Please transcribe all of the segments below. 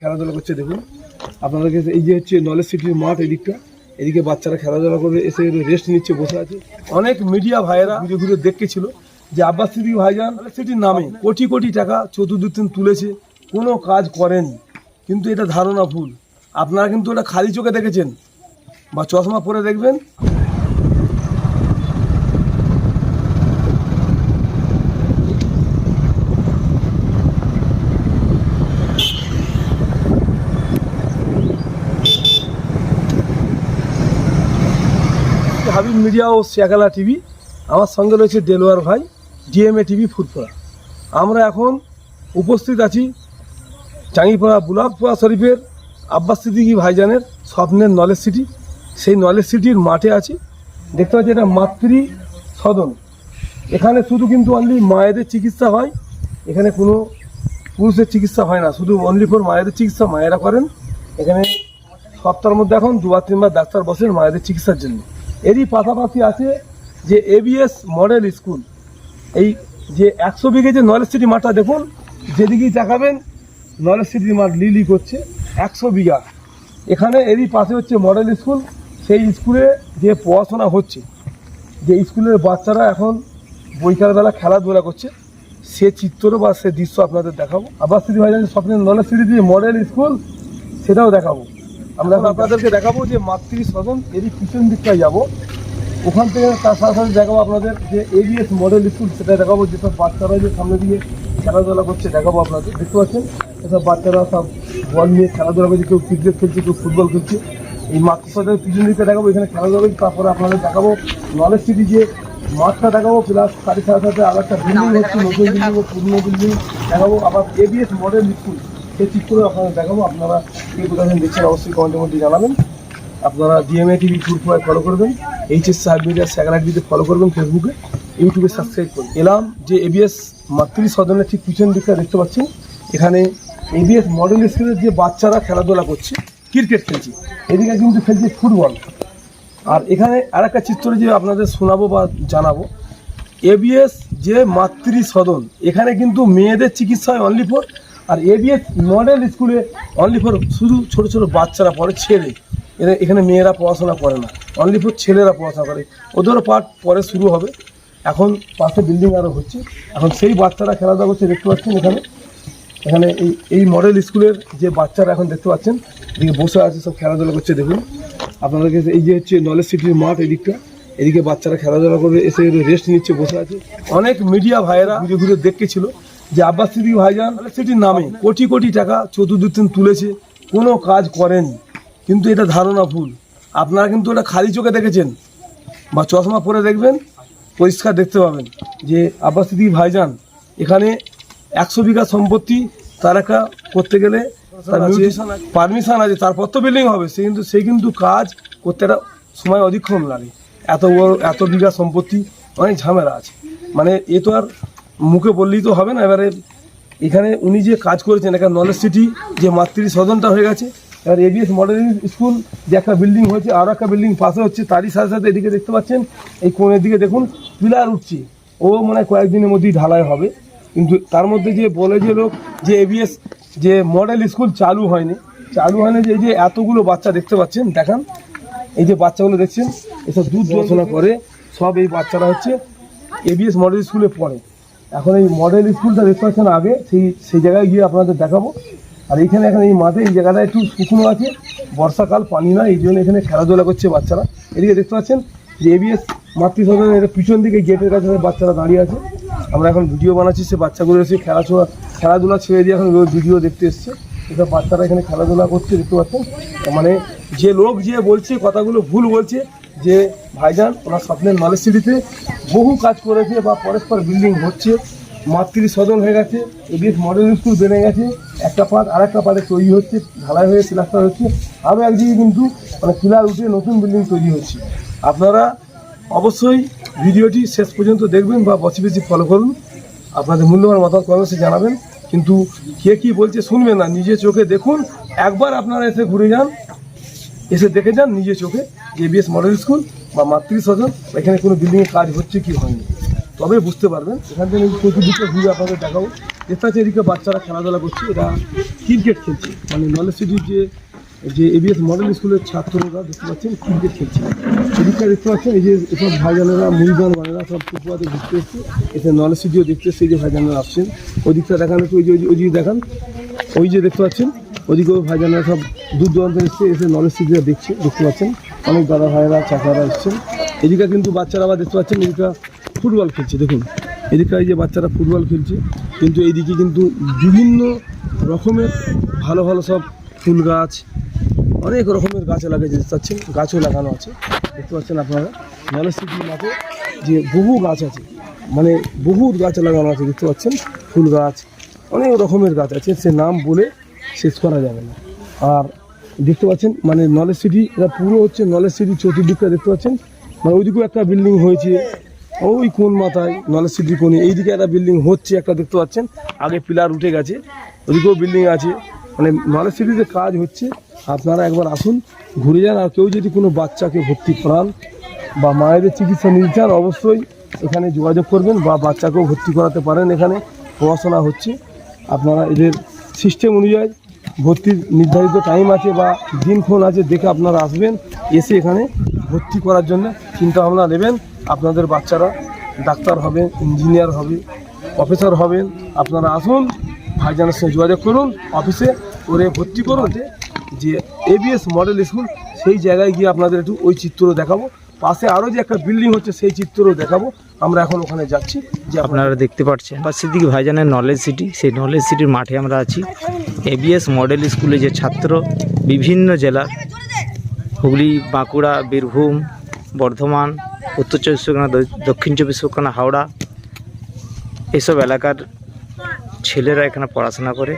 খেলাধুলা করছে দেখুন আপনাদেরকে। এই যে হচ্ছে নলেজ সিটির মাঠ, এদিকটা এদিকে বাচ্চারা খেলাধুলা করে এসে রেস্ট নিচ্ছে, বসে আছে। অনেক মিডিয়া ভাইয়েরা ঘুরে ঘুরে দেখতেছিল যে আব্বাস সিদ্দিকী ভাইজান নলেজ সিটির নামে কোটি কোটি টাকা চতুর্দিন তুলেছে, কোনো কাজ করেনি। কিন্তু এটা ধারণা ভুল। আপনারা কিন্তু এটা খালি চোখে দেখেছেন বা চশমা পরে দেখবেন। হাবিব মিডিয়া ও শেখালা টিভি, আমার সঙ্গে রয়েছে দেলোয়ার ভাই, ডিএমএ টিভি ফুরফুরা। আমরা এখন উপস্থিত আছি চাঙ্গিপাড়া বুলাকপাড়া শরীফের আব্বাস সিদ্দিকী ভাইজানের স্বপ্নের নলেজ সিটি। সেই নলেজ সিটির মাঠে আছি, দেখতে পাচ্ছি এটা মাতৃ সদন। এখানে শুধু কিন্তু অনলি মায়েদের চিকিৎসা হয়, এখানে কোনো পুরুষের চিকিৎসা হয় না, শুধু অনলি ফর মায়েদের চিকিৎসা মায়েরা করেন। এখানে সপ্তাহের মধ্যে এখন 2-3 বার ডাক্তার বসেন মায়েদের চিকিৎসার জন্য। এরই পাশাপাশি আছে যে এবিএস মডেল স্কুল। এই যে 100 বিঘে যে নলেজ সিটি মাঠটা দেখুন, যেদিকেই তাকাবেন নলেজ সিটির মাঠ লিলি করছে, 100 বিঘা। এখানে এরই পাশে হচ্ছে মডেল স্কুল। সেই স্কুলে যে পড়াশোনা হচ্ছে, যে স্কুলের বাচ্চারা এখন বৈকালবেলা খেলাধুলা করছে, সে চিত্র বা সে দৃশ্য আপনাদের দেখাবো। আব্বাস সিদ্দিকী ভাইজানের স্বপ্নের নলেজ সিটি যে মডেল স্কুল, সেটাও দেখাবো। আমরা আপনাদেরকে দেখাবো যে মাতৃ সদন, এরই পিছন দিকটায় যাবো। ওখান থেকে তার সাথে সাথে দেখাবো আপনাদের যে এবিএস মডেল স্কুল, সেটা দেখাবো। যেসব বাচ্চারা যে সামনে দিয়ে খেলাধুলা করছে দেখাবো আপনাদের। দেখতে পাচ্ছেন এসব বাচ্চারা সব বল নিয়ে খেলাধুলা করছে, কেউ ক্রিকেট খেলছে, কেউ ফুটবল খেলছে। এই মাতৃ সদনের পিছন দিকটা দেখাবো, এখানে খেলাধুলা করছে। তারপরে আপনাদের দেখাবো নলেজ সিটি যে মাঠটা দেখাবো, প্লাস তারই সাথে সাথে আবার একটা বিল্ডিং হচ্ছে, নতুন বিল্ডিং ও পুরনো বিল্ডিং দেখাবো। আবার এবিএস মডেল স্কুল, সেই চিত্র আপনাদের দেখাবো। আপনারা কে কোথায় দেখছেন অবশ্যই কমেন্টের মধ্যে জানাবেন। আপনারা ডিএমএ টিভি ফুরফুরায় ফলো করবেন, এইচএস সাহেব মিডিয়া শেখালা টিভিতে ফলো করবেন, ফেসবুকে, ইউটিউবে সাবস্ক্রাইব করুন। এলাম যে এবিএস মাতৃ সদনের ঠিক পিছন দিকটা দেখতে পাচ্ছেন, এখানে এবিএস মডেল স্কুলের যে বাচ্চারা খেলাধুলা করছে, ক্রিকেট খেলছে, এদিকে কিন্তু খেলছে ফুটবল। আর এখানে আরেকটা চিত্র যে আপনাদের শোনাবো বা জানাবো, এবিএস যে মাতৃ সদন, এখানে কিন্তু মেয়েদের চিকিৎসা হয় অনলি ফর। আর এবিএস মডেল স্কুলে অনলি ফর শুধু ছোট ছোট বাচ্চারা পড়ে, ছেলে। এখানে মেয়েরা পড়াশোনা করে না, অনলি ফর ছেলেরা পড়াশোনা করে। ওদেরও পাঠ পরে শুরু হবে। এখন পাশে বিল্ডিং আরও হচ্ছে, এখন সেই বাচ্চারা খেলাধুলা করছে দেখতে পাচ্ছেন। এখানে এই মডেল স্কুলের যে বাচ্চারা এখন দেখতে পাচ্ছেন এদিকে বসে আছে, সব খেলাধুলা করছে দেখুন আপনাদেরকে। এই যে হচ্ছে নলেজ সিটির মাঠ, এদিকটা এদিকে বাচ্চারা খেলাধুলা করে এসে রেস্ট নিচ্ছে, বসে আছে। অনেক মিডিয়া ভাইয়েরা ঘুরে ঘুরে দেখতেছিল যে আব্বাস সিদ্দিকী ভাইজান নলেজ সিটির নামে কোটি কোটি টাকা চতুর্দিন তুলেছে, কোনো কাজ করেনি। কিন্তু এটা ধারণা ভুল। আপনারা কিন্তু এটা খালি চোখে দেখেছেন বা চশমা পরে দেখবেন, পরিষ্কার দেখতে পাবেন যে আব্বাস সিদ্দিকী ভাইজান এখানে 100 বিঘা সম্পত্তি, তার একটা করতে গেলে তার পারমিশন আছে, তারপর তো বিল্ডিং হবে। সে কিন্তু কাজ করতে একটা সময় অধিকক্ষণ লাগে। এত বিঘা সম্পত্তি, অনেক ঝামেলা আছে। মানে এ তো আর মুখে বললেই তো হবে না। এবারে এখানে উনি যে কাজ করেছেন, এখানে নলেজ সিটি যে মাতৃ সদনটা হয়ে গেছে, এবার এবিএস মডেল স্কুল যে একটা বিল্ডিং হয়েছে, আরও একটা বিল্ডিং পাশে হচ্ছে। তারই সাথে সাথে এদিকে দেখতে পাচ্ছেন এই কোণের দিকে দেখুন পিলার উঠছে, ও মানে কয়েকদিনের মধ্যেই ঢালাই হবে। কিন্তু তার মধ্যে যে বলে যে লোক যে এবিএস যে মডেল স্কুল চালু হয়নি, যে এই যে এতগুলো বাচ্চা দেখতে পাচ্ছেন, দেখান এই যে বাচ্চাগুলো দেখছেন, এসব দূর পড়াশোনা করে, সব এই বাচ্চারা হচ্ছে এবিএস মডেল স্কুলে পড়ে। এখন এই মডেল স্কুলটা দেখতে পাচ্ছেন আগে, সেই জায়গায় গিয়ে আপনাদের দেখাবো। আর এইখানে এখন এই মাঠে এই জায়গাটা একটু শুকনো আছে, বর্ষাকাল, পানি না, এই জন্য এখানে খেলাধুলা করছে বাচ্চারা। এদিকে দেখতে পাচ্ছেন যে এবিএস মাতৃ সদনের পিছন দিকে গেটের কাছে বাচ্চারা দাঁড়িয়ে আছে। আমরা এখন ভিডিও বানাচ্ছি, সে বাচ্চাগুলো এসে খেলাধুলা ছেড়ে দিয়ে এখন ভিডিও দেখতে এসছে। এসব বাচ্চারা এখানে খেলাধুলা করছে দেখতে পাচ্ছেন। মানে যে লোক যে বলছে কথাগুলো ভুল বলছে, যে ভাইজান ওনার স্বপ্নের নলেজ সিটিতে বহু কাজ করেছে বা পরস্পর বিল্ডিং হচ্ছে, মাতৃ সদন হয়ে গেছে, এবিএস মডেল স্কুল বেড়ে গেছে, একটা পার্ট আর একটা পার্টে তৈরি হচ্ছে, ঢালাই হয়ে প্লাস্টার হচ্ছে, আরও একদিকে কিন্তু মানে পিলার উঠে নতুন বিল্ডিং তৈরি হচ্ছে। আপনারা অবশ্যই ভিডিওটি শেষ পর্যন্ত দেখবেন বা বেশি ফলো করুন। আপনাদের মূল্যবান মতামত কমেন্টে জানাবেন। কিন্তু কে কী বলছে শুনবেন না, নিজে চোখে দেখুন। একবার আপনারা এসে ঘুরে যান, এসে দেখে যান নিজে চোখে যে এবিএস মডেল স্কুল বা মাতৃ সদন এখানে কোনো বিল্ডিংয়ের কাজ হচ্ছে কি হয়নি, তবে বুঝতে পারবেন। এখান থেকে চতুর্দিকে ঘুরে আপনাদের দেখাবো। দেখতে পাচ্ছি এদিকে বাচ্চারা খেলাধুলা করছে, এরা ক্রিকেট খেলছে, মানে নলেজ সিটির যে এবিএস মডেল স্কুলের ছাত্ররা দেখতে পাচ্ছেন ক্রিকেট খেলছে। এদিকটা দেখতে পাচ্ছেন এই যে এসব ভাইজানেরা মুড়িদান বানেরা সব পুকুয়াতে ঘুরতে এসছে, এসে নলেজ সিটিও দেখতে এসছে। এই যে ভাইজানেরা আসছেন ওদিকটা দেখানো একটু, ওই যে দেখান, ওই যে দেখতে পাচ্ছেন ওদিকেও ভাইজানেরা সব দূর দূরান্ত এসছে, এসে নলেজ সিটিও দেখতে পাচ্ছেন। অনেক দাদা ভাইয়েরা চাচারা এসছেন। এদিকে কিন্তু বাচ্চারা আবার দেখতে পাচ্ছেন এদিকে ফুটবল খেলছে। দেখুন এদিকে এই যে বাচ্চারা ফুটবল খেলছে, কিন্তু এইদিকে কিন্তু বিভিন্ন রকমের ভালো ভালো সব ফুল গাছ, অনেক রকমের গাছ লাগিয়ে দেখতে পাচ্ছেন, গাছও লাগানো আছে। দেখতে পাচ্ছেন আপনারা নলেজ সিটির মাঠে যে বহু গাছ আছে, মানে বহুত গাছ লাগানো আছে। দেখতে পাচ্ছেন ফুল গাছ, অনেক রকমের গাছ আছে, সে নাম বলে শেষ করা যাবে না। আর দেখতে পাচ্ছেন মানে নলেজ সিটি, এটা পুরো হচ্ছে নলেজ সিটি চতুর্দিকটা দেখতে পাচ্ছেন। মানে ওইদিকেও একটা বিল্ডিং হয়েছে, ওই কোন মাথায় নলেজ সিটি কোণে এইদিকে একটা বিল্ডিং হচ্ছে একটা দেখতে পাচ্ছেন, আগে পিলার উঠে গেছে, ওদিকেও বিল্ডিং আছে। মানে নলেজ সিটিতে কাজ হচ্ছে। আপনারা একবার আসুন, ঘুরে যান। আর কেউ যদি কোনো বাচ্চাকে ভর্তি করান বা মায়েদের চিকিৎসা নিতে চান, অবশ্যই এখানে যোগাযোগ করবেন, বা বাচ্চাকেও ভর্তি করাতে পারেন। এখানে পড়াশোনা হচ্ছে, আপনারা এদের সিস্টেম অনুযায়ী ভর্তির নির্ধারিত টাইম আছে বা দিনক্ষণ আছে, দেখে আপনারা আসবেন, এসে এখানে ভর্তি করার জন্য চিন্তাভাবনা নেবেন। আপনাদের বাচ্চারা ডাক্তার হবে, ইঞ্জিনিয়ার হবে, প্রফেসর হবেন। আপনারা আসুন, ভাইজানের সঙ্গে যোগাযোগ করুন, অফিসে করে ভর্তি করুন। যে এবিএস মডেল স্কুল, সেই জায়গায় গিয়ে আপনাদের একটু ওই চিত্র দেখাবো। পাশে আরও যে একটা বিল্ডিং হচ্ছে সেই চিত্রও দেখাবো। আমরা এখন ওখানে যাচ্ছি। যে আপনারা দেখতে পাচ্ছেন পাশের দিকে ভাইজানের নলেজ সিটি, সেই নলেজ সিটির মাঠে আমরা আছি। এবিএস মডেল স্কুলে যে ছাত্র বিভিন্ন জেলার, হুগলি, বাঁকুড়া, বীরভূম, বর্ধমান, উত্তর চব্বিশ পরগনা, দক্ষিণ চব্বিশ পরগনা, হাওড়া, এইসব এলাকার ছেলেরা এখানে পড়াশোনা করে,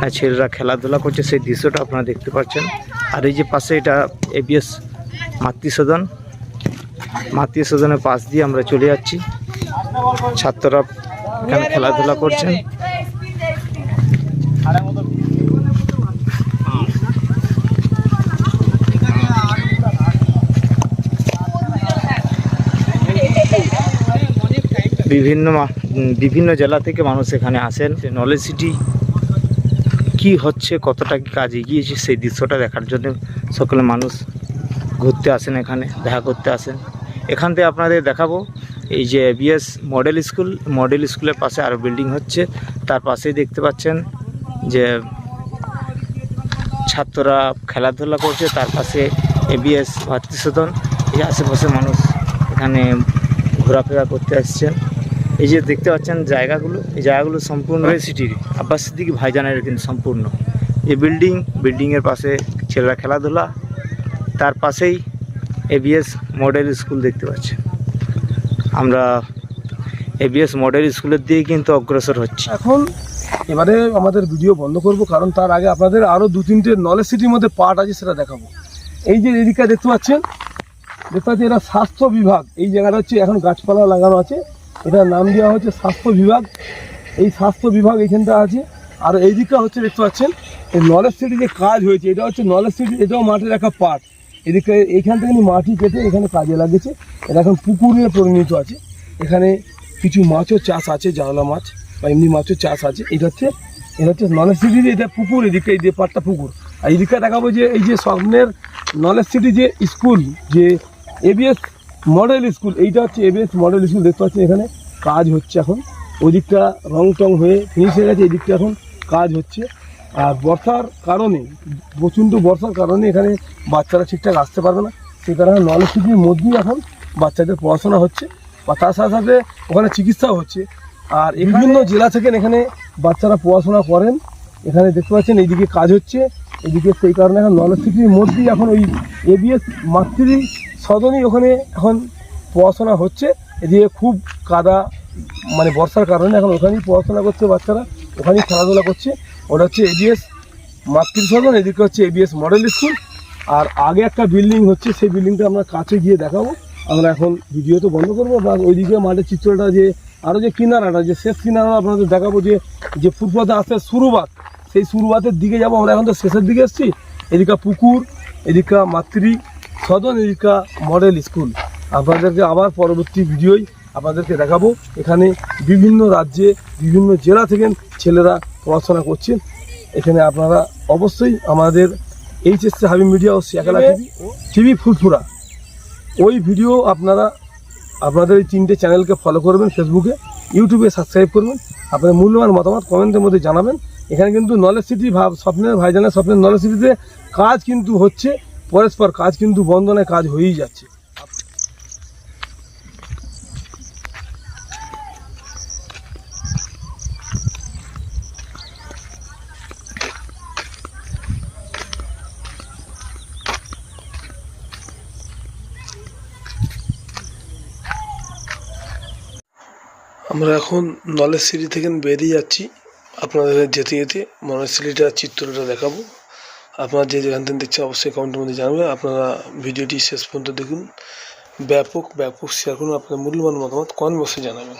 আর ছেলেরা খেলাধুলা করছে, সেই দৃশ্যটা আপনারা দেখতে পাচ্ছেন। আর এই যে পাশে এটা এবিএস মাতৃসদনের পাশ দিয়ে আমরা চলে যাচ্ছি। ছাত্ররা এখানে খেলাধুলা করছেন। বিভিন্ন জেলা থেকে মানুষ এখানে আসেন। নলেজ সিটি কি হচ্ছে, কতটা কি কাজ এগিয়েছে, সেই দৃশ্যটা দেখার জন্য সকলে মানুষ ঘুরতে আসেন, এখানে দেখা করতে আসেন। এখান থেকে আপনাদের দেখাবো এই যে এবিএস মডেল স্কুলের পাশে আরও বিল্ডিং হচ্ছে, তার পাশেই দেখতে পাচ্ছেন যে ছাত্ররা খেলাধুলা করছে, তার পাশে এবিএস মাতৃসদন। এই আশেপাশে মানুষ এখানে ঘোরাফেরা করতে আসছেন। এই যে দেখতে পাচ্ছেন এই জায়গাগুলো সম্পূর্ণ সিটির আব্বাস সিদ্দিকী ভাইজানের কিন্তু সম্পূর্ণ। এই বিল্ডিংয়ের পাশে ছেলেরা খেলাধুলা, তার পাশেই এবিএস মডেল স্কুল দেখতে পাচ্ছেন। আমরা এবিএস মডেল স্কুলের দিকে কিন্তু অগ্রসর হচ্ছি। এখন এবারে আমাদের ভিডিও বন্ধ করব, কারণ তার আগে আপনাদের আরও 2-3টে নলেজ সিটির মধ্যে পার্ট আছে, সেটা দেখাবো। এই যে এদিকে দেখতে পাচ্ছেন এরা স্বাস্থ্য বিভাগ। এই জায়গাটা হচ্ছে এখন গাছপালা লাগানো আছে, এটার নাম দেওয়া হচ্ছে স্বাস্থ্য বিভাগ। এই স্বাস্থ্য বিভাগ এইখানটা আছে। আর এই দিকটা হচ্ছে দেখতে পাচ্ছেন এই নলেজ সিটি যে কাজ হয়েছে, এটা হচ্ছে নলেজ সিটি, এটাও মাঠের একটা পার্ট। এদিকে এইখান থেকে মাটি কেটে এখানে কাজে লাগিয়েছে, এটা এখন পুকুরে পরিণত আছে। এখানে কিছু মাছও চাষ আছে, জাওলা মাছ বা এমনি মাছও চাষ আছে। এটা হচ্ছে নলেজ সিটি, এটা পুকুর, এদিকে এই যে পার্টটা পুকুর। আর এদিকে দেখাবো যে এই যে স্বপ্নের নলেজ সিটি যে স্কুল, যে এবিএস মডেল স্কুল, এইটা হচ্ছে এবিএস মডেল স্কুল। দেখতে পাচ্ছেন এখানে কাজ হচ্ছে এখন। ওদিকটা রং টং হয়ে ফিনিশ হয়ে গেছে, এদিকটা এখন কাজ হচ্ছে। আর বর্ষার কারণে, প্রচণ্ড বর্ষার কারণে এখানে বাচ্চারা ঠিকঠাক আসতে পারবে না, সেই কারণে নলেজ সিটির মধ্যেই এখন বাচ্চাদের পড়াশোনা হচ্ছে, বা তার সাথে সাথে ওখানে চিকিৎসাও হচ্ছে। আর বিভিন্ন জেলা থেকে এখানে বাচ্চারা পড়াশোনা করেন। এখানে দেখতে পাচ্ছেন এইদিকে কাজ হচ্ছে, এদিকে, সেই কারণে এখন নলেজ সিটির মধ্যেই এখন ওই এবিএস মাতৃ সদনই ওখানে এখন পড়াশোনা হচ্ছে। এদিকে খুব কাদা, মানে বর্ষার কারণে এখন ওখানেই পড়াশোনা করছে বাচ্চারা, ওখানেই খেলাধুলা করছে। ওটা হচ্ছে এবিএস মাতৃ সদন, এদিকে হচ্ছে এবিএস মডেল স্কুল। আর আগে একটা বিল্ডিং হচ্ছে, সেই বিল্ডিংটা আমরা কাছে গিয়ে দেখাবো। আমরা এখন ভিডিও তো বন্ধ করবো, বা ওইদিকে মাঠের চিত্রটা যে আরও যে কিনারাটা, যে শেষ কিনারা আপনাদের দেখাবো, যে ফুটপাতে আসতে শুরুবাত, সেই শুরুবাতের দিকে যাবো। আমরা এখন তো শেষের দিকে এসেছি। এদিকে পুকুর, এদিকে মাতৃ সদন, এদিকে মডেল স্কুল। আপনাদেরকে আবার পরবর্তী ভিডিওয় আপনাদেরকে দেখাবো। এখানে বিভিন্ন রাজ্যে বিভিন্ন জেলা থেকে ছেলেরা পড়াশোনা করছেন। এখানে আপনারা অবশ্যই আমাদের এইচএসসি হাবিব মিডিয়া ও শিয়াখালা টিভি ফুরফুরা ওই ভিডিও আপনারা আপনাদের এই 3টে চ্যানেলকে ফলো করবেন, ফেসবুকে, ইউটিউবে সাবস্ক্রাইব করবেন। আপনাদের মূল্যবান মতামত কমেন্টের মধ্যে জানাবেন। এখানে কিন্তু নলেজ সিটি স্বপ্নের ভাইজানের স্বপ্নের নলেজ সিটিতে কাজ কিন্তু হচ্ছে, পরস্পর কাজ কিন্তু বন্ধ নয়, কাজ হয়েই যাচ্ছে। আমরা এখন নলেজ সিটি থেকে বেরিয়ে যাচ্ছি। আপনাদের যেতে যেতে নলেজ সিটিটার চিত্রটা দেখাবো। আপনারা যে যেখান থেকে দেখছেন অবশ্যই কমেন্টের মধ্যে জানাবেন। আপনারা ভিডিওটি শেষ পর্যন্ত দেখুন, ব্যাপক শেয়ার করুন, আপনাদের মূল্যবান মতামত কমেন্ট বক্সে জানাবেন।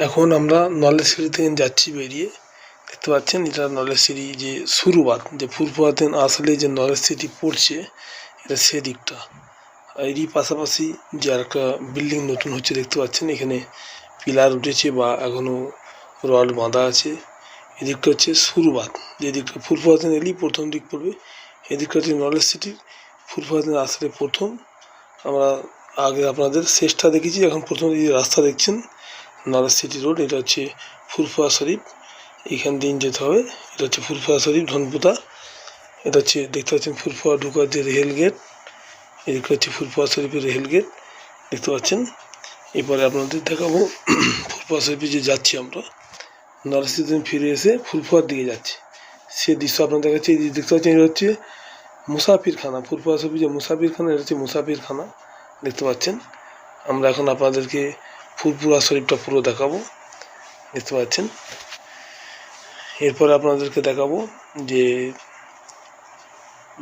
এখন আমরা নলেজ সিটি থেকে যাচ্ছি বেরিয়ে। দেখতে পাচ্ছেন এটা নলেজ সিটি যে শুরুবাত, যে ফুরফুরাতে আসলে যে নলেজ সিটি পড়ছে এটা সেদিকটা। এরই পাশাপাশি যে আরেকটা বিল্ডিং নতুন হচ্ছে দেখতে পাচ্ছেন, এখানে পিলার উঠেছে বা এখনও রড বাঁধা আছে। এদিকটা হচ্ছে শুরুবাত, যেদিকটা ফুরফুরাতে এলেই প্রথম দিক পড়বে। এদিকটা হচ্ছে নলেজ সিটির ফুরফুরাতে আসলে প্রথম। আমরা আগে আপনাদের শেষটা দেখেছি, এখন প্রথম যে রাস্তা দেখছেন নলেজ সিটি রোড, এটা হচ্ছে ফুরফুরা শরীফ। এইখান দিয়ে যেতে হবে। এটা হচ্ছে ফুরফুরা শরীফ ধনপুতা। এটা হচ্ছে দেখতে পাচ্ছেন ফুরফুরা ঢোকার যে রেল গেট, এদিকে হচ্ছে ফুরফুরা শরীফের রেল গেট দেখতে পাচ্ছেন। এরপরে আপনাদের দেখাবো ফুরফুরা শরীফে যে যাচ্ছি আমরা, নলেজ সিটি ফিরে এসে ফুরফুরার দিকে যাচ্ছি, সে দৃশ্য আপনাদের দেখাচ্ছি। এই দেখতে পাচ্ছেন এটা হচ্ছে মুসাফিরখানা, ফুরফুরা শরীফে যে মুসাফিরখানা, এটা হচ্ছে মুসাফিরখানা দেখতে পাচ্ছেন। আমরা এখন আপনাদেরকে ফুরফুরা শরীফটা পুরো দেখাবো, দেখতে পাচ্ছেন। এরপরে আপনাদেরকে দেখাবো যে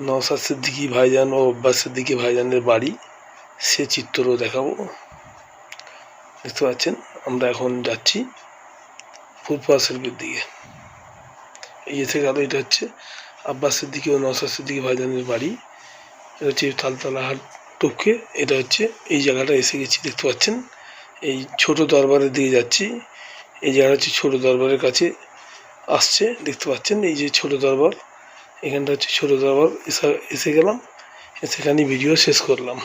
নওশাদ সিদ্দিকী ভাইজান ও আব্বাস সিদ্দিকী ভাইজানের বাড়ি, সে চিত্রও দেখাবো, দেখতে পাচ্ছেন। আমরা এখন যাচ্ছি ফুরফুরা শরীফের দিকে। এই এসে গেল, এটা হচ্ছে আব্বাস সিদ্দিকী ও নওশাদ সিদ্দিকী ভাইজানের বাড়ি। এটা হচ্ছে তালতলা হাট টপকে, এটা হচ্ছে এই জায়গাটা এসে গেছি দেখতে পাচ্ছেন। এই ছোট দরবারের দিকে যাচ্ছি। এই জায়গাটা হচ্ছে ছোট দরবারের কাছে আসছে দেখতে পাচ্ছেন। এই যে ছোট দরবার, এখানটা হচ্ছে ছোট দরবার। এসে গেলাম, সেখানে ভিডিও শেষ করলাম।